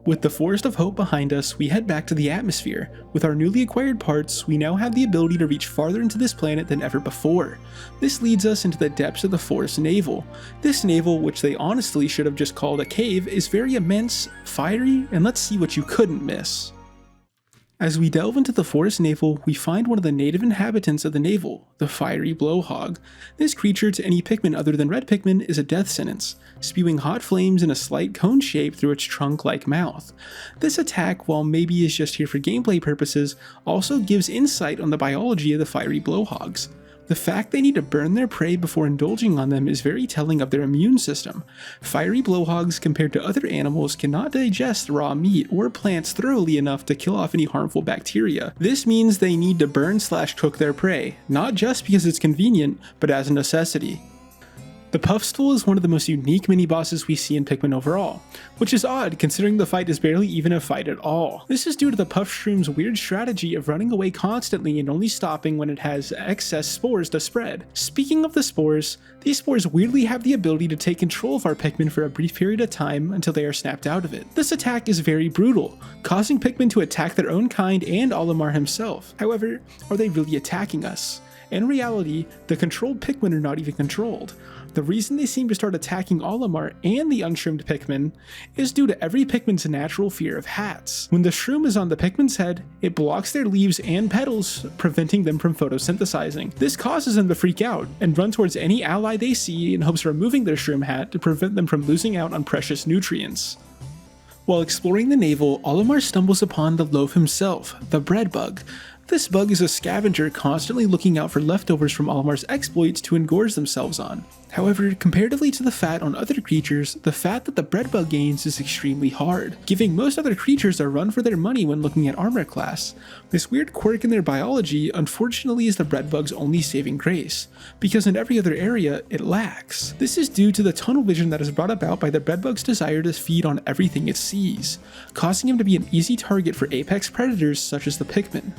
With the Forest of Hope behind us, we head back to the atmosphere. With our newly acquired parts, we now have the ability to reach farther into this planet than ever before. This leads us into the depths of the Forest Navel. This navel, which they honestly should have just called a cave, is very immense, fiery, and let's see what you couldn't miss. As we delve into the Forest Navel, we find one of the native inhabitants of the navel, the fiery Blowhog. This creature to any Pikmin other than red Pikmin is a death sentence, spewing hot flames in a slight cone shape through its trunk-like mouth. This attack, while maybe is just here for gameplay purposes, also gives insight on the biology of the fiery Blowhogs. The fact they need to burn their prey before indulging on them is very telling of their immune system. Fiery Blowhogs, compared to other animals, cannot digest raw meat or plants thoroughly enough to kill off any harmful bacteria. This means they need to burn/cook their prey, not just because it's convenient, but as a necessity. The Puffstrom is one of the most unique mini-bosses we see in Pikmin overall, which is odd considering the fight is barely even a fight at all. This is due to the Puffstrom's weird strategy of running away constantly and only stopping when it has excess spores to spread. Speaking of the spores, these spores weirdly have the ability to take control of our Pikmin for a brief period of time until they are snapped out of it. This attack is very brutal, causing Pikmin to attack their own kind and Olimar himself. However, are they really attacking us? In reality, the controlled Pikmin are not even controlled. The reason they seem to start attacking Olimar and the unshroomed Pikmin is due to every Pikmin's natural fear of hats. When the shroom is on the Pikmin's head, it blocks their leaves and petals, preventing them from photosynthesizing. This causes them to freak out and run towards any ally they see in hopes of removing their shroom hat to prevent them from losing out on precious nutrients. While exploring the navel, Olimar stumbles upon the loaf himself, the Breadbug. This bug is a scavenger constantly looking out for leftovers from Olimar's exploits to engorge themselves on. However, comparatively to the fat on other creatures, the fat that the Breadbug gains is extremely hard, giving most other creatures a run for their money when looking at armor class. This weird quirk in their biology unfortunately is the Breadbug's only saving grace, because in every other area it lacks. This is due to the tunnel vision that is brought about by the Breadbug's desire to feed on everything it sees, causing him to be an easy target for apex predators such as the Pikmin.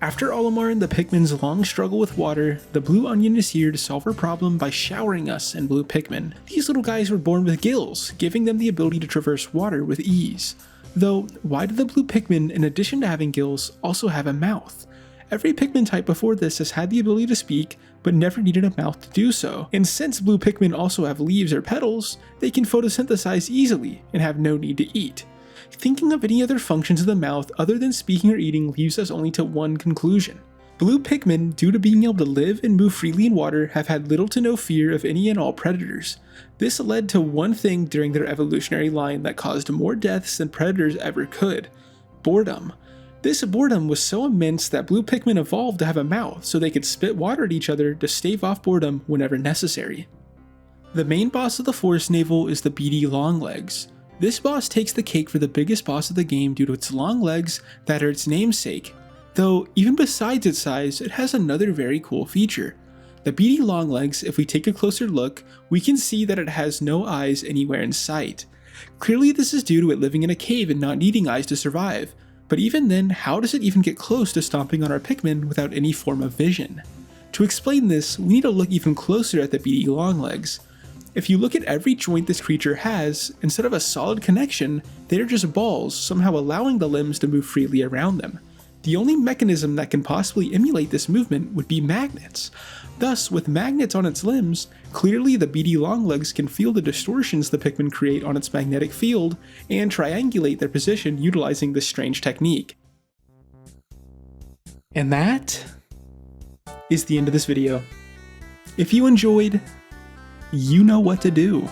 After Olimar and the Pikmin's long struggle with water, the Blue Onion is here to solve our problem by showering us in blue Pikmin. These little guys were born with gills, giving them the ability to traverse water with ease. Though, why do the blue Pikmin, in addition to having gills, also have a mouth? Every Pikmin type before this has had the ability to speak, but never needed a mouth to do so. And since blue Pikmin also have leaves or petals, they can photosynthesize easily and have no need to eat. Thinking of any other functions of the mouth other than speaking or eating leaves us only to one conclusion. Blue Pikmin, due to being able to live and move freely in water, have had little to no fear of any and all predators. This led to one thing during their evolutionary line that caused more deaths than predators ever could: boredom. This boredom was so immense that blue Pikmin evolved to have a mouth so they could spit water at each other to stave off boredom whenever necessary. The main boss of the Forest Navel is the beady Longlegs. This boss takes the cake for the biggest boss of the game due to its long legs that are its namesake, though even besides its size, it has another very cool feature. The beady Longlegs, if we take a closer look, we can see that it has no eyes anywhere in sight. Clearly this is due to it living in a cave and not needing eyes to survive, but even then, how does it even get close to stomping on our Pikmin without any form of vision? To explain this, we need to look even closer at the beady Longlegs. If you look at every joint this creature has, instead of a solid connection, they are just balls, somehow allowing the limbs to move freely around them. The only mechanism that can possibly emulate this movement would be magnets. Thus, with magnets on its limbs, clearly the beady Longlegs can feel the distortions the Pikmin create on its magnetic field and triangulate their position utilizing this strange technique. And that is the end of this video. If you enjoyed, you know what to do.